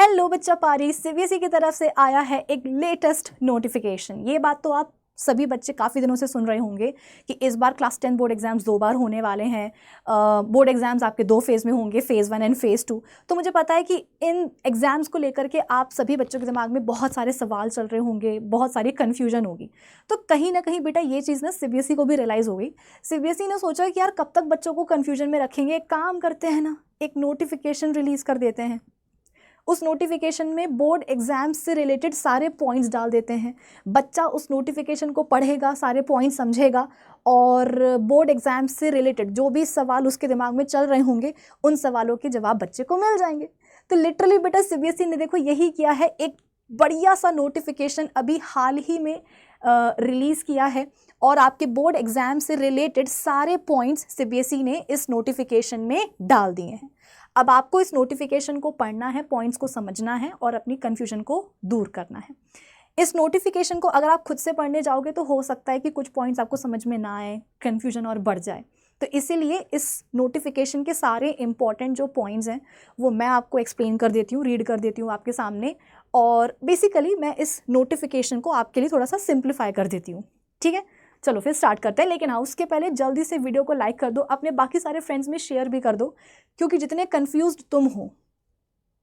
Hello बच्चा पारी, CBSE की तरफ से आया है एक लेटेस्ट नोटिफिकेशन। ये बात तो आप सभी बच्चे काफ़ी दिनों से सुन रहे होंगे कि इस बार क्लास 10 बोर्ड एग्जाम्स 2 बार होने वाले हैं। बोर्ड एग्जाम्स आपके 2 फेज़ में होंगे, फेज़ 1 एंड फेज़ 2। तो मुझे पता है कि इन एग्ज़ाम्स को लेकर के आप सभी बच्चों के दिमाग में बहुत सारे सवाल चल रहे होंगे, बहुत सारी कन्फ्यूजन होगी। तो कहीं ना कहीं बेटा ये चीज़ ना सीबीएसई को भी रियलाइज़ हो गई। सीबीएसई ने सोचा कि यार कब तक बच्चों को कन्फ्यूजन में रखेंगे, एक काम करते हैं ना, एक नोटिफिकेशन रिलीज़ कर देते हैं। उस नोटिफिकेशन में बोर्ड एग्जाम्स से रिलेटेड सारे पॉइंट्स डाल देते हैं। बच्चा उस नोटिफिकेशन को पढ़ेगा, सारे पॉइंट्स समझेगा और बोर्ड एग्जाम्स से रिलेटेड जो भी सवाल उसके दिमाग में चल रहे होंगे उन सवालों के जवाब बच्चे को मिल जाएंगे। तो लिटरली बेटा सीबीएसई ने देखो यही किया है। एक बढ़िया सा नोटिफिकेशन अभी हाल ही में रिलीज़ किया है और आपके बोर्ड एग्जाम से रिलेटेड सारे पॉइंट्स सीबीएसई ने इस नोटिफिकेशन में डाल दिए हैं। अब आपको इस नोटिफिकेशन को पढ़ना है, पॉइंट्स को समझना है और अपनी कन्फ्यूजन को दूर करना है। इस नोटिफिकेशन को अगर आप खुद से पढ़ने जाओगे तो हो सकता है कि कुछ पॉइंट्स आपको समझ में ना आए, कन्फ्यूजन और बढ़ जाए। तो इसीलिए इस नोटिफिकेशन के सारे इंपॉर्टेंट जो पॉइंट्स हैं वो मैं आपको एक्सप्लेन कर देती हूँ, रीड कर देती हूँ आपके सामने और बेसिकली मैं इस नोटिफिकेशन को आपके लिए थोड़ा सा सिंप्लीफाई कर देती हूँ। ठीक है, चलो फिर स्टार्ट करते हैं। लेकिन हाँ, उसके पहले जल्दी से वीडियो को लाइक कर दो, अपने बाकी सारे फ्रेंड्स में शेयर भी कर दो, क्योंकि जितने कंफ्यूज्ड तुम हो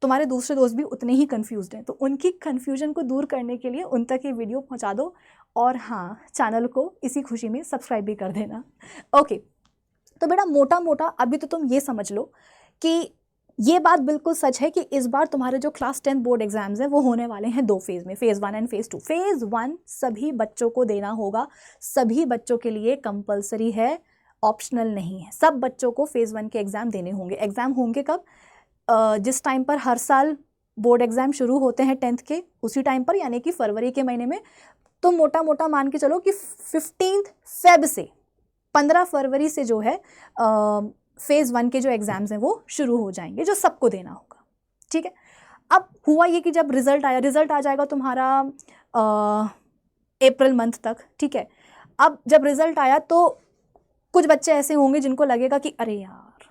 तुम्हारे दूसरे दोस्त भी उतने ही कंफ्यूज्ड हैं। तो उनकी कंफ्यूजन को दूर करने के लिए उन तक ये वीडियो पहुंचा दो और हाँ, चैनल को इसी खुशी में सब्सक्राइब भी कर देना। ओके, तो बेटा मोटा मोटा अभी तो तुम ये समझ लो कि ये बात बिल्कुल सच है कि इस बार तुम्हारे जो क्लास 10 बोर्ड एग्जाम्स हैं वो होने वाले हैं 2 फेज़ में, फेज़ 1 एंड फेज़ 2। फेज़ 1 सभी बच्चों को देना होगा, सभी बच्चों के लिए कंपलसरी है, ऑप्शनल नहीं है। सब बच्चों को फेज़ 1 के एग्ज़ाम देने होंगे। एग्ज़ाम होंगे कब? जिस टाइम पर हर साल बोर्ड एग्ज़ाम शुरू होते हैं 10th के, उसी टाइम पर, यानी कि फरवरी के महीने में। तो मोटा मोटा मान के चलो कि 15 फेब से 15 फरवरी से जो है फेज़ 1 के जो एग्ज़ाम्स हैं वो शुरू हो जाएंगे, जो सबको देना होगा। ठीक है, अब हुआ ये कि जब रिज़ल्ट आ जाएगा तुम्हारा अप्रैल मंथ तक। ठीक है, अब जब रिज़ल्ट आया तो कुछ बच्चे ऐसे होंगे जिनको लगेगा कि अरे यार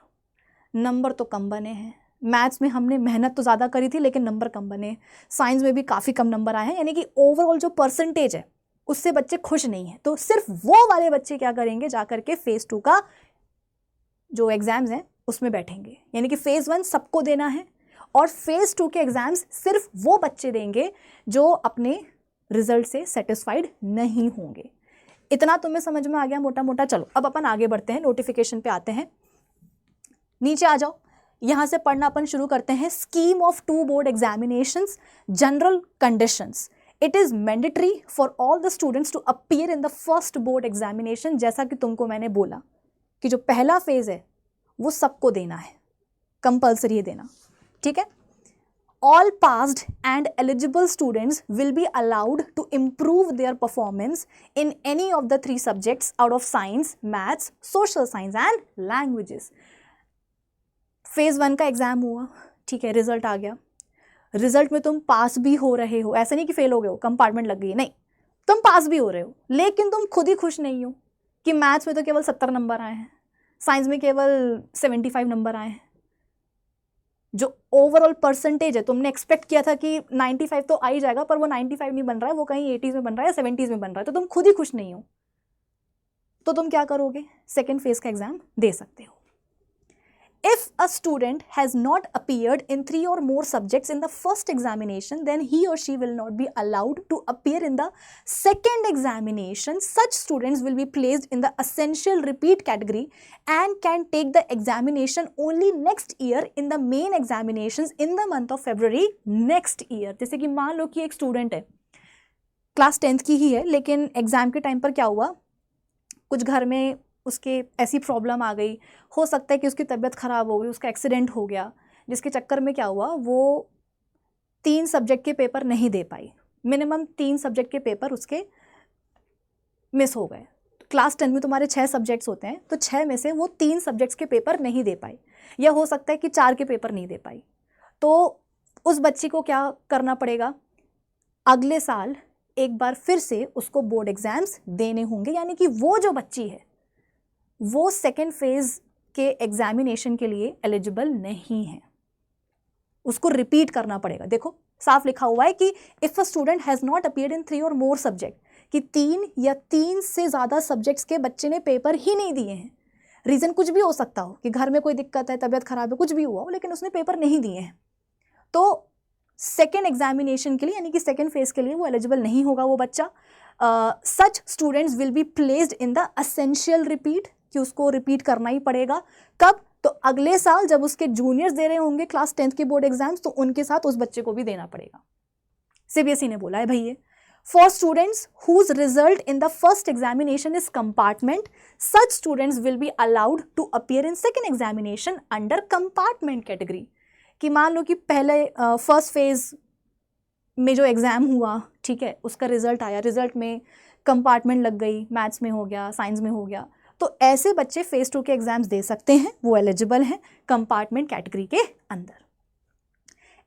नंबर तो कम बने हैं, मैथ्स में हमने मेहनत तो ज़्यादा करी थी लेकिन नंबर कम बने, साइंस में भी काफ़ी कम नंबर आए हैं, यानी कि ओवरऑल जो परसेंटेज है उससे बच्चे खुश नहीं हैं। तो सिर्फ वो वाले बच्चे क्या करेंगे, जा करके फेज़ 2 का जो एग्ज़ाम्स हैं उसमें बैठेंगे। यानी कि फेज़ 1 सबको देना है और फेज़ 2 के एग्ज़ाम्स सिर्फ वो बच्चे देंगे जो अपने रिजल्ट से सेटिस्फाइड नहीं होंगे। इतना तुम्हें समझ में आ गया मोटा मोटा? चलो अब अपन आगे बढ़ते हैं, नोटिफिकेशन पे आते हैं। नीचे आ जाओ, यहाँ से पढ़ना अपन शुरू करते हैं। Scheme of 2 board examinations, general conditions. It is mandatory for all the students to appear in the first board examination. जैसा कि तुमको मैंने बोला कि जो पहला फेज़ है वो सबको देना है, कंपल्सरी है देना। ठीक है, all passed and eligible students will be allowed to improve their performance in any of the 3 subjects out of science, maths, social science and languages. Phase 1 का एग्जाम हुआ, ठीक है, रिजल्ट आ गया। रिजल्ट में तुम पास भी हो रहे हो, ऐसा नहीं कि फेल हो गए हो, कंपार्टमेंट लग गई, नहीं, तुम पास भी हो रहे हो, लेकिन तुम खुद ही खुश नहीं हो कि मैथ्स में तो केवल 70 नंबर आए हैं, साइंस में केवल 75 नंबर आए हैं। जो ओवरऑल परसेंटेज है, तुमने एक्सपेक्ट किया था कि 95 तो आ ही जाएगा, पर वो 95 नहीं बन रहा है, वो कहीं 80s में बन रहा है, 70s में बन रहा है। तो तुम खुद ही खुश नहीं हो, तो तुम क्या करोगे? सेकेंड फेज का एग्जाम दे सकते हो। If a student has not appeared in 3 or more subjects in the first examination, then he or she will not be allowed to appear in the second examination. Such students will be placed in the essential repeat category and can take the examination only next year in the main examinations in the month of February next year. जैसे कि मान लो कि एक student है, class 10th की ही है, लेकिन exam के टाइम पर क्या हुआ, कुछ घर में उसके ऐसी प्रॉब्लम आ गई, हो सकता है कि उसकी तबीयत ख़राब हो गई, उसका एक्सीडेंट हो गया, जिसके चक्कर में क्या हुआ, वो 3 सब्जेक्ट के पेपर नहीं दे पाई। मिनिमम 3 सब्जेक्ट के पेपर उसके मिस हो गए। क्लास 10 में तुम्हारे 6 सब्जेक्ट्स होते हैं, तो 6 में से वो 3 सब्जेक्ट्स के पेपर नहीं दे पाई, या हो सकता है कि 4 के पेपर नहीं दे पाई। तो उस बच्ची को क्या करना पड़ेगा, अगले साल एक बार फिर से उसको बोर्ड एग्जाम्स देने होंगे। यानी कि वो जो बच्ची है वो सेकेंड फेज के एग्जामिनेशन के लिए एलिजिबल नहीं है। उसको रिपीट करना पड़ेगा। देखो साफ लिखा हुआ है कि if a student has not appeared in 3 और मोर सब्जेक्ट, कि 3 या 3 से ज़्यादा सब्जेक्ट्स के बच्चे ने पेपर ही नहीं दिए हैं, रीज़न कुछ भी हो सकता हो कि घर में कोई दिक्कत है, तबीयत खराब है, कुछ भी हुआ हो, लेकिन उसने पेपर नहीं दिए हैं, तो सेकेंड एग्जामिनेशन के लिए यानी कि सेकेंड फेज के लिए वो एलिजिबल नहीं होगा वो बच्चा। सच students will be placed in the essential repeat, कि उसको रिपीट करना ही पड़ेगा। कब? तो अगले साल जब उसके जूनियर्स दे रहे होंगे क्लास 10th के बोर्ड एग्जाम्स, तो उनके साथ उस बच्चे को भी देना पड़ेगा। सीबीएसई ने बोला है भैया, for students whose result in the first examination is compartment, such students will be allowed to appear in second examination under compartment category. कि मान लो कि पहले फर्स्ट फेज में जो एग्ज़ाम हुआ, ठीक है, उसका रिजल्ट आया, रिजल्ट में कंपार्टमेंट लग गई, मैथ्स में हो गया, साइंस में हो गया, तो ऐसे बच्चे फेज 2 के एग्जाम्स दे सकते हैं, वो एलिजिबल हैं कंपार्टमेंट कैटेगरी के अंदर।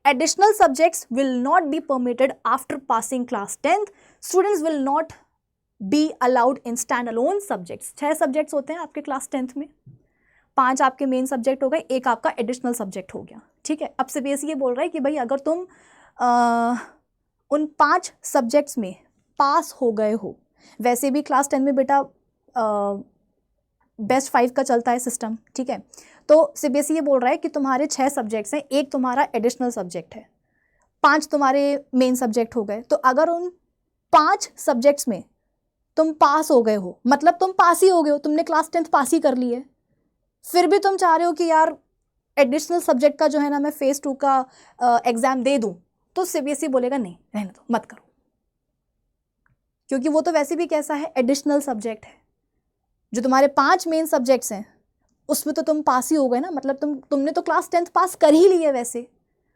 Additional subjects will not be permitted after passing class 10th, students will not be allowed in stand alone subjects. 6 subjects होते हैं आपके क्लास 10th में, 5 आपके मेन सब्जेक्ट हो गए, 1 आपका एडिशनल सब्जेक्ट हो गया, ठीक है। अब सीबीएसई ये बोल रहा है कि भाई अगर तुम उन 5 सब्जेक्ट्स में पास हो गए हो, वैसे भी क्लास 10 में बेटा बेस्ट 5 का चलता है सिस्टम, ठीक है, तो सीबीएसई ये बोल रहा है कि तुम्हारे 6 सब्जेक्ट्स हैं, 1 तुम्हारा एडिशनल सब्जेक्ट है, 5 तुम्हारे मेन सब्जेक्ट हो गए, तो अगर उन 5 सब्जेक्ट्स में तुम पास हो गए हो, मतलब तुम पास ही हो गए हो, तुमने क्लास 10th पास ही कर ली है, फिर भी तुम चाह रहे हो कि यार एडिशनल सब्जेक्ट का जो है ना मैं फेज 2 का एग्जाम दे दूं, तो सीबीएसई बोलेगा नहीं, रहने दो, मत करो, क्योंकि वो तो वैसे भी कैसा है, एडिशनल सब्जेक्ट है। जो तुम्हारे 5 मेन सब्जेक्ट्स हैं उसमें तो तुम पास ही हो गए ना, मतलब तुमने तो क्लास 10th पास कर ही ली है वैसे,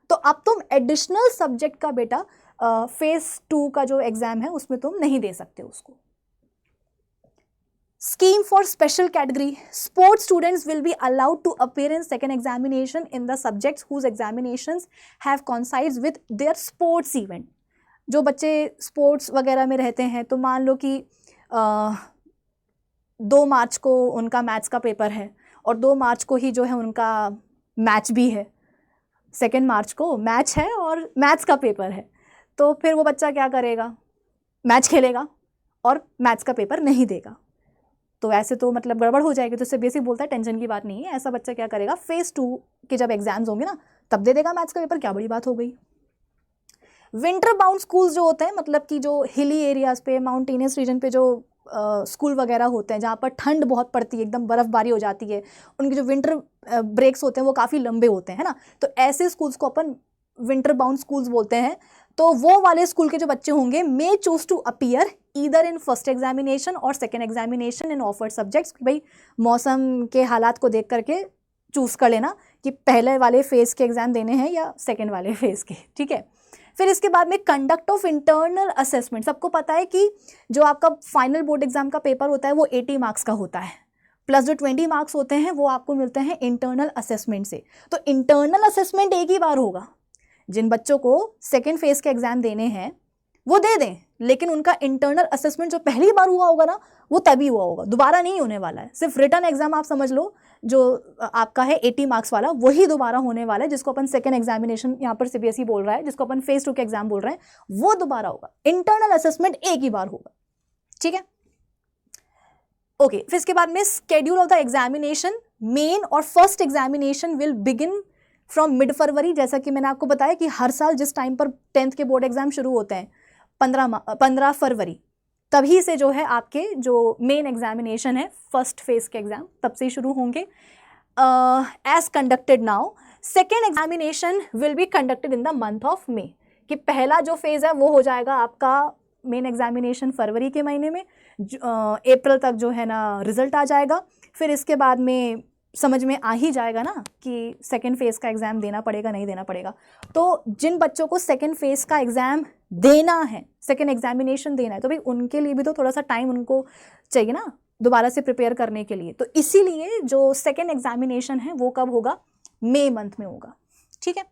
तो अब तुम एडिशनल सब्जेक्ट का बेटा फेज 2 का जो एग्जाम है उसमें तुम नहीं दे सकते उसको। Scheme for special category, sports students will be allowed to appear in second examination in the subjects whose examinations have coincides with their sports event. जो बच्चे स्पोर्ट्स वगैरह में रहते हैं, तो मान लो कि 2 मार्च को उनका मैथ्स का पेपर है और 2 मार्च को ही जो है उनका मैच भी है, 2 मार्च को मैच है और मैथ्स का पेपर है, तो फिर वो बच्चा क्या करेगा, मैच खेलेगा और मैथ्स का पेपर नहीं देगा, तो ऐसे तो मतलब गड़बड़ हो जाएगी। तो सीबीएसई बोलता है टेंशन की बात नहीं है, ऐसा बच्चा क्या करेगा, फेज 2 के जब एग्जाम्स होंगे ना तब दे देगा मैथ्स का पेपर, क्या बड़ी बात हो गई। विंटर बाउंड स्कूल्स जो होते हैं, मतलब कि जो हिली एरियाज़ पे, माउंटेनियस रीजन पे जो स्कूल वगैरह होते हैं, जहाँ पर ठंड बहुत पड़ती है, एकदम बर्फ़बारी हो जाती है, उनके जो विंटर ब्रेक्स होते हैं वो काफ़ी लंबे होते हैं, है ना, तो ऐसे स्कूल्स को अपन विंटर बाउंड स्कूल्स बोलते हैं। तो वो वाले स्कूल के जो बच्चे होंगे may choose to appear either in first examination और second examination in offered subjects. भाई मौसम के हालात को देख करके चूज कर लेना कि पहले वाले फेज़ के एग्ज़ाम देने हैं या सेकेंड वाले फेज़ के, ठीक है। फिर इसके बाद में कंडक्ट ऑफ इंटरनल असेसमेंट। सबको पता है कि जो आपका फाइनल बोर्ड एग्जाम का पेपर होता है वो 80 मार्क्स का होता है, प्लस जो 20 मार्क्स होते हैं वो आपको मिलते हैं इंटरनल असेसमेंट से। तो इंटरनल असेसमेंट एक ही बार होगा, जिन बच्चों को सेकेंड फेज़ के एग्ज़ाम देने हैं वो दे दें, लेकिन उनका इंटरनल असेसमेंट जो पहली बार हुआ होगा ना वो तभी हुआ होगा, दोबारा नहीं होने वाला है। सिर्फ रिटर्न एग्जाम आप समझ लो जो आपका है 80 मार्क्स वाला, वही दोबारा होने वाला है, जिसको अपन सेकेंड एग्जामिनेशन यहाँ पर सीबीएसई बोल रहा है, जिसको अपन फेज 2 के एग्जाम बोल रहे हैं, वो दोबारा होगा। इंटरनल असेसमेंट एक ही बार होगा, ठीक है, ओके। फिर इसके बाद में schedule of the examination, main और first examination will begin from mid February. जैसा कि मैंने आपको बताया कि हर साल जिस टाइम पर 10th के बोर्ड एग्जाम शुरू होते हैं 15 फरवरी, तभी से जो है आपके जो मेन एग्जामिनेशन है फर्स्ट फेज के एग्जाम तब से ही शुरू होंगे। As conducted now, second examination will be conducted in the month of May, कि पहला जो फेज है वो हो जाएगा आपका मेन एग्जामिनेशन फरवरी के महीने में, अप्रैल तक जो है ना रिजल्ट आ जाएगा। फिर इसके बाद में समझ में आ ही जाएगा ना कि सेकेंड फेज़ का एग्ज़ाम देना पड़ेगा नहीं देना पड़ेगा। तो जिन बच्चों को सेकेंड फेज़ का एग्ज़ाम देना है, सेकेंड एग्जामिनेशन देना है, तो भाई उनके लिए भी तो थोड़ा सा टाइम उनको चाहिए ना दोबारा से प्रिपेयर करने के लिए। तो इसीलिए जो सेकेंड एग्जामिनेशन है वो कब होगा, मई मंथ में होगा, ठीक है,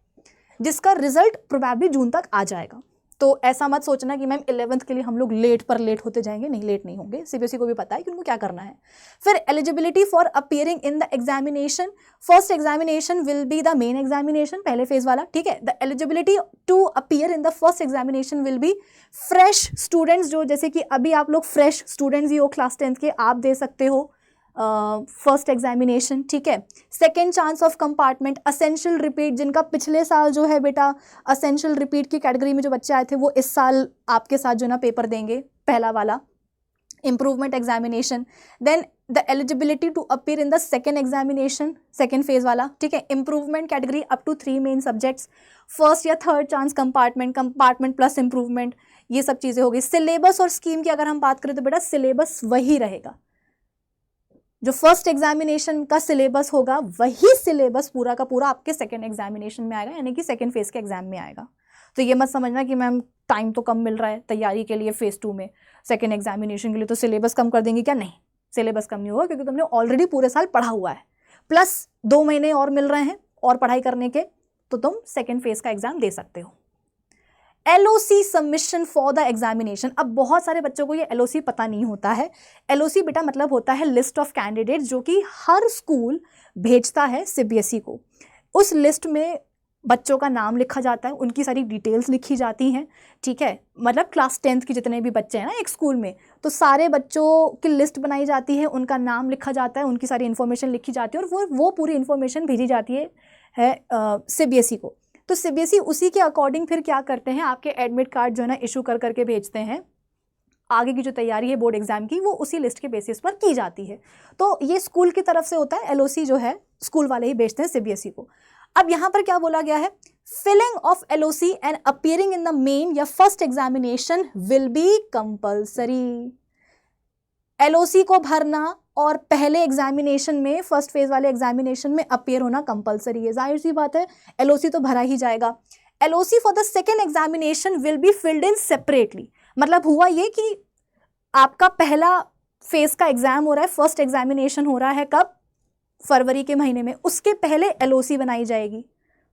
जिसका रिजल्ट प्रोबेबली जून तक आ जाएगा। तो ऐसा मत सोचना कि मैम 11th के लिए हम लोग लेट होते जाएंगे, नहीं, लेट नहीं होंगे, सीबीएसई को भी पता है कि उनको क्या करना है। फिर eligibility for appearing in the examination, first examination will be the main examination, पहले फेज वाला, ठीक है। The eligibility to appear in the first examination will be fresh students, जो जैसे कि अभी आप लोग फ्रेश स्टूडेंट्स ही हो क्लास 10th के, आप दे सकते हो फर्स्ट एग्जामिनेशन, ठीक है। Second chance of compartment, essential repeat, जिनका पिछले साल जो है बेटा असेंशियल रिपीट की कैटेगरी में जो बच्चे आए थे वो इस साल आपके साथ जो ना पेपर देंगे, पहला वाला। Improvement examination, then the eligibility to appear in the second examination, second phase वाला, ठीक है। Improvement category up to 3 main subjects, first या third chance compartment plus improvement, ये सब चीज़ें होगी। सिलेबस और स्कीम की अगर हम बात करें तो बेटा सिलेबस वही रहेगा, जो फर्स्ट एग्जामिनेशन का सिलेबस होगा वही सिलेबस पूरा का पूरा आपके सेकेंड एग्जामिनेशन में आएगा, यानी कि सेकेंड फेज के एग्जाम में आएगा। तो ये मत समझना कि मैम टाइम तो कम मिल रहा है तैयारी के लिए फेज 2 में, सेकेंड एग्जामिनेशन के लिए तो सिलेबस कम कर देंगे क्या, नहीं, सिलेबस कम नहीं होगा, क्योंकि तुमने ऑलरेडी पूरे साल पढ़ा हुआ है, प्लस 2 महीने और मिल रहे हैं और पढ़ाई करने के, तो तुम सेकेंड फेज का एग्जाम दे सकते हो। LOC submission for the examination, अब बहुत सारे बच्चों को ये LOC पता नहीं होता है। LOC बेटा मतलब होता है लिस्ट ऑफ कैंडिडेट्स, जो कि हर स्कूल भेजता है CBSE को। उस लिस्ट में बच्चों का नाम लिखा जाता है, उनकी सारी डिटेल्स लिखी जाती हैं, ठीक है। मतलब क्लास 10th के जितने भी बच्चे हैं ना एक स्कूल में, तो सारे बच्चों की लिस्ट बनाई जाती है, उनका नाम लिखा जाता है, उनकी सारी इन्फॉर्मेशन लिखी जाती है, और वो पूरी इन्फॉर्मेशन भेजी जाती है CBSE को। तो CBSE उसी के अकॉर्डिंग फिर क्या करते हैं, आपके एडमिट कार्ड जो है ना इशू कर करके भेजते हैं। आगे की जो तैयारी है बोर्ड एग्जाम की वो उसी लिस्ट के बेसिस पर की जाती है। तो ये स्कूल की तरफ से होता है, LOC जो है स्कूल वाले ही भेजते हैं CBSE को। अब यहाँ पर क्या बोला गया है, filling of LOC and appearing in the main या first examination will be compulsory. LOC को भरना और पहले एग्जामिनेशन में, फर्स्ट फेज वाले एग्जामिनेशन में अपीयर होना कंपलसरी है, जाहिर सी बात है, LOC तो भरा ही जाएगा। LOC for the second examination will be filled in separately, मतलब हुआ ये कि आपका पहला फेज का एग्जाम हो रहा है, फर्स्ट एग्जामिनेशन हो रहा है कब, फरवरी के महीने में, उसके पहले LOC बनाई जाएगी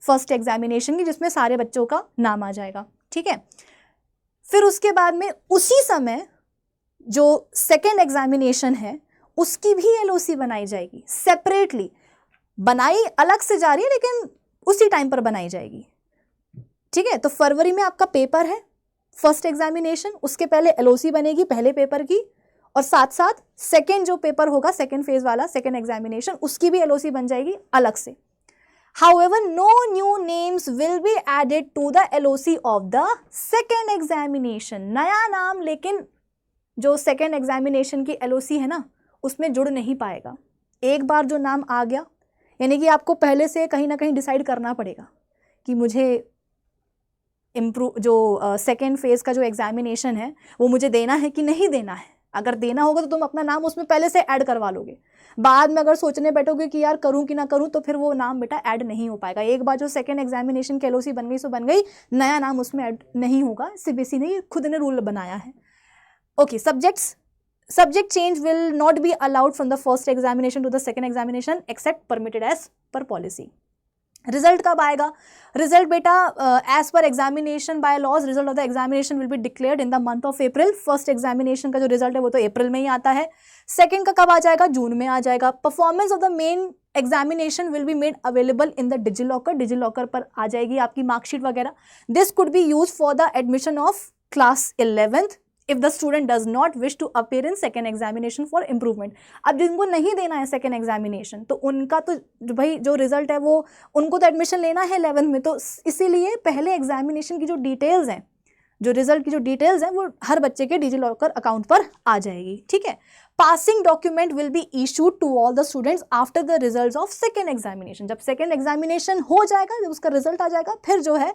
फर्स्ट एग्जामिनेशन की, जिसमें सारे बच्चों का नाम आ जाएगा, ठीक है। फिर उसके बाद में उसी समय जो सेकेंड एग्जामिनेशन है उसकी भी LOC बनाई जाएगी सेपरेटली, बनाई अलग से जा रही है लेकिन उसी टाइम पर बनाई जाएगी, ठीक है। तो फरवरी में आपका पेपर है फर्स्ट एग्जामिनेशन, उसके पहले LOC बनेगी पहले पेपर की, और साथ साथ सेकेंड जो पेपर होगा सेकेंड फेज वाला सेकेंड एग्जामिनेशन, उसकी भी LOC बन जाएगी अलग से। However, no new names will be added to the LOC of the second examination. नया नाम लेकिन जो सेकेंड एग्जामिनेशन की LOC है ना उसमें जुड़ नहीं पाएगा। एक बार जो नाम आ गया, यानी कि आपको पहले से कहीं ना कहीं डिसाइड करना पड़ेगा कि मुझे जो सेकेंड फेज का जो एग्जामिनेशन है वो मुझे देना है कि नहीं देना है। अगर देना होगा तो तुम अपना नाम उसमें पहले से ऐड करवा लोगे, बाद में अगर सोचने बैठोगे कि यार करूं कि ना करूं तो फिर वो नाम बेटा ऐड नहीं हो पाएगा। एक बार जो सेकेंड एग्जामिनेशन की LOC बन गई सो बन गई, नया नाम उसमें ऐड नहीं होगा, CBSE ने खुद ने रूल बनाया है। Okay, subject change will not be allowed from the first examination to the second examination except permitted as per policy. Result कब आएगा, रिजल्ट बेटा as per examination bylaws result of the examination will be declared in the month of April. First examination का जो result है वो तो अप्रैल में ही आता है, सेकंड का कब आ जाएगा, जून में आ जाएगा। Performance of the main examination will be made available in the DigiLocker पर आ जाएगी आपकी मार्कशीट वगैरह। This could be use for the admission of class 11th if the student does not wish to appear in second examination for improvement। अब जिनको नहीं देना है second examination तो उनका तो भाई जो रिजल्ट है वो उनको तो एडमिशन लेना है 11th में, तो इसीलिए पहले एग्जामिनेशन की जो डिटेल्स हैं, जो रिजल्ट की जो डिटेल्स हैं वो हर बच्चे के डिजिलॉकर अकाउंट पर आ जाएगी, ठीक है। Passing document will be issued to all the students after the results of second examination. जब सेकेंड एग्जामिनेशन हो जाएगा, जब उसका रिजल्ट आ जाएगा, फिर जो है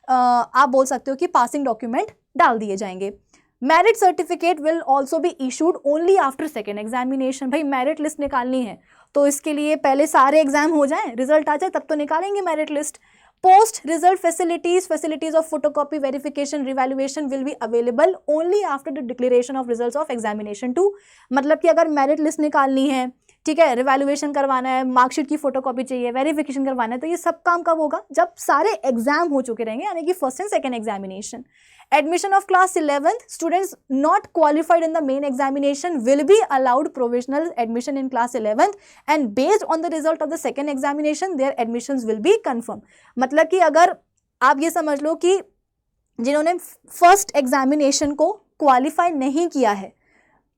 आप बोल सकते हो कि पासिंग डॉक्यूमेंट डाल दिए जाएंगे। Merit certificate will also be issued only after second examination. भाई मेरिट लिस्ट निकालनी है तो इसके लिए पहले सारे एग्जाम हो जाएं, रिजल्ट आ जाए तब तो निकालेंगे merit list. Post result facilities of photocopy verification revaluation will be available only after the declaration of results of examination 2। मतलब कि अगर मेरिट लिस्ट निकालनी है, ठीक है, रिवैल्यूएशन करवाना है, मार्कशीट की फोटोकॉपी चाहिए, वेरिफिकेशन करवाना है, तो ये सब काम कब होगा? जब सारे एग्जाम हो चुके रहेंगे, यानी कि first and second examination. Admission of class 11th students not qualified in the main examination will be allowed provisional admission in class 11th and based on the result of the second examination their admissions will be confirmed. मतलब कि अगर आप ये समझ लो कि जिन्होंने first examination को qualify नहीं किया है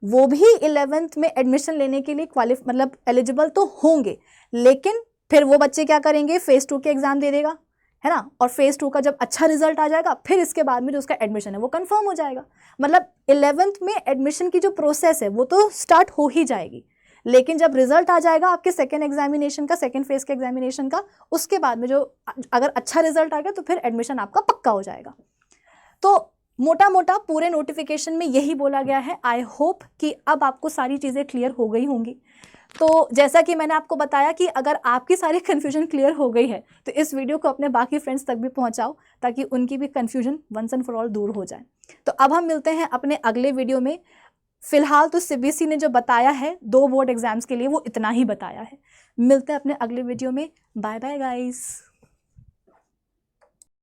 वो भी 11th में एडमिशन लेने के लिए मतलब एलिजिबल तो होंगे, लेकिन फिर वो बच्चे क्या करेंगे? फेज 2 के एग्जाम दे देगा, है ना, और फेज 2 का जब अच्छा रिजल्ट आ जाएगा फिर इसके बाद में जो उसका एडमिशन है वो कंफर्म हो जाएगा. मतलब 11th में एडमिशन की जो प्रोसेस है वो तो स्टार्ट हो ही जाएगी, लेकिन जब रिजल्ट आ जाएगा आपके सेकेंड एग्जामिनेशन का, सेकेंड फेज के एग्जामिनेशन का, उसके बाद में जो अगर अच्छा रिजल्ट आ गया तो फिर एडमिशन आपका पक्का हो जाएगा. तो मोटा मोटा पूरे नोटिफिकेशन में यही बोला गया है. आई होप कि अब आपको सारी चीज़ें क्लियर हो गई होंगी. तो जैसा कि मैंने आपको बताया कि अगर आपकी सारी कन्फ्यूजन क्लियर हो गई है तो इस वीडियो को अपने बाकी फ्रेंड्स तक भी पहुंचाओ ताकि उनकी भी confusion once and for all दूर हो जाए. तो अब हम मिलते हैं अपने अगले वीडियो में. फिलहाल तो सीबीएसई ने जो बताया है 2 बोर्ड एग्जाम्स के लिए वो इतना ही बताया है. मिलते हैं अपने अगले वीडियो में. Bye bye guys.